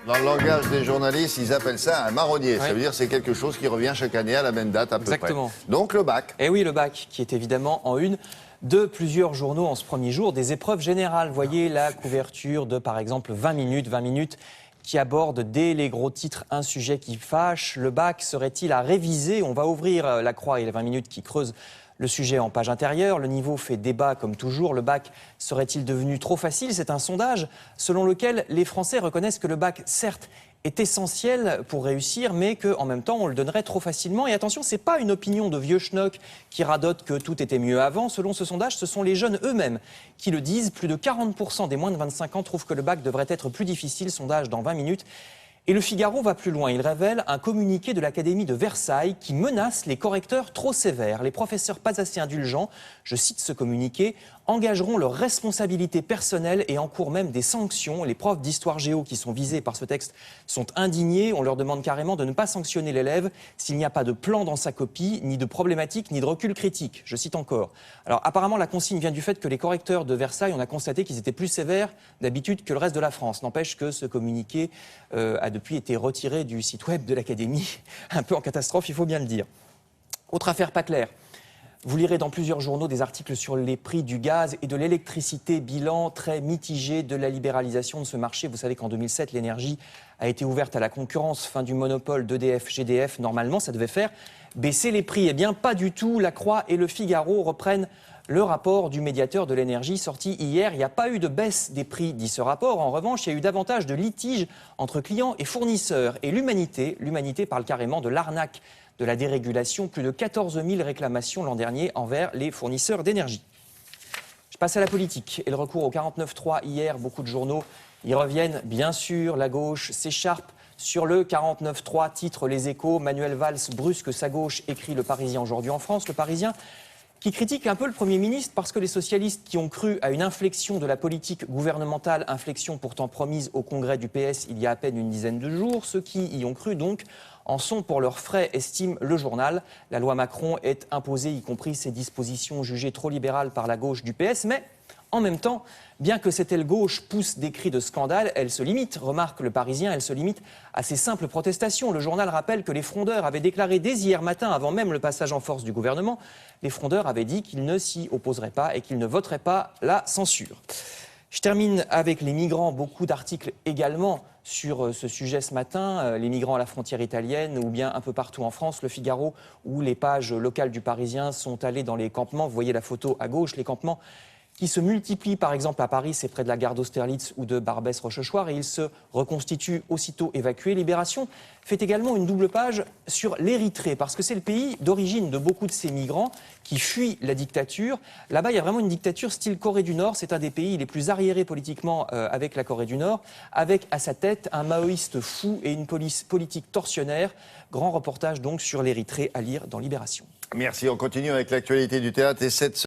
Dans le langage des journalistes, ils appellent ça un marronnier. Oui. Ça veut dire que c'est quelque chose qui revient chaque année à la même date à peu près. Exactement. Donc le bac. Et oui, le bac, qui est évidemment en une de plusieurs journaux en ce premier jour des épreuves générales. Voyez la couverture de, par exemple, 20 minutes, qui aborde dès les gros titres un sujet qui fâche. Le bac serait-il à réviser? On va ouvrir la croix et les 20 minutes qui creusent le sujet en page intérieure. Le niveau fait débat comme toujours. Le bac serait-il devenu trop facile? C'est un sondage selon lequel les Français reconnaissent que le bac, certes, est essentiel pour réussir, mais qu'en même temps, on le donnerait trop facilement. Et attention, ce n'est pas une opinion de vieux schnock qui radote que tout était mieux avant. Selon ce sondage, ce sont les jeunes eux-mêmes qui le disent. Plus de 40% des moins de 25 ans trouvent que le bac devrait être plus difficile. Sondage dans 20 minutes. Et le Figaro va plus loin. Il révèle un communiqué de l'Académie de Versailles qui menace les correcteurs trop sévères. Les professeurs pas assez indulgents, je cite ce communiqué, engageront leurs responsabilités personnelles et encourent même des sanctions. Les profs d'histoire géo qui sont visés par ce texte sont indignés. On leur demande carrément de ne pas sanctionner l'élève s'il n'y a pas de plan dans sa copie, ni de problématique, ni de recul critique. Je cite encore. Alors apparemment, la consigne vient du fait que les correcteurs de Versailles, on a constaté qu'ils étaient plus sévères d'habitude que le reste de la France. N'empêche que ce communiqué a depuis été retiré du site web de l'Académie, un peu en catastrophe, il faut bien le dire. Autre affaire pas claire. Vous lirez dans plusieurs journaux des articles sur les prix du gaz et de l'électricité, bilan très mitigé de la libéralisation de ce marché. Vous savez qu'en 2007, l'énergie a été ouverte à la concurrence, fin du monopole d'EDF-GDF. Normalement, ça devait faire baisser les prix. Eh bien, pas du tout. La Croix et le Figaro reprennent le rapport du médiateur de l'énergie sorti hier. Il n'y a pas eu de baisse des prix, dit ce rapport. En revanche, il y a eu davantage de litiges entre clients et fournisseurs. Et l'humanité parle carrément de l'arnaque de la dérégulation. Plus de 14 000 réclamations l'an dernier envers les fournisseurs d'énergie. Je passe à la politique et le recours au 49.3 hier. Beaucoup de journaux y reviennent. Bien sûr, la gauche s'écharpe sur le 49.3, titre Les Échos. Manuel Valls brusque sa gauche, écrit Le Parisien aujourd'hui en France. Le Parisien qui critique un peu le Premier ministre parce que les socialistes qui ont cru à une inflexion de la politique gouvernementale, inflexion pourtant promise au congrès du PS il y a à peine une dizaine de jours, ceux qui y ont cru donc en sont pour leurs frais, estime le journal. La loi Macron est imposée, y compris ses dispositions jugées trop libérales par la gauche du PS, mais en même temps, bien que cette aile gauche pousse des cris de scandale, elle se limite, remarque le Parisien, elle se limite à ses simples protestations. Le journal rappelle que les frondeurs avaient déclaré dès hier matin, avant même le passage en force du gouvernement, les frondeurs avaient dit qu'ils ne s'y opposeraient pas et qu'ils ne voteraient pas la censure. Je termine avec les migrants, beaucoup d'articles également sur ce sujet ce matin, les migrants à la frontière italienne ou bien un peu partout en France, le Figaro où les pages locales du Parisien sont allées dans les campements. Vous voyez la photo à gauche, les campements qui se multiplient par exemple à Paris, c'est près de la gare d'Austerlitz ou de Barbès-Rochechouart, et ils se reconstituent aussitôt évacués. Libération fait également une double page sur l'Érythrée, parce que c'est le pays d'origine de beaucoup de ces migrants qui fuient la dictature. Là-bas, il y a vraiment une dictature style Corée du Nord. C'est un des pays les plus arriérés politiquement avec la Corée du Nord, avec à sa tête un maoïste fou et une police politique tortionnaire. Grand reportage donc sur l'Érythrée à lire dans Libération. Merci, on continue avec l'actualité du théâtre et cette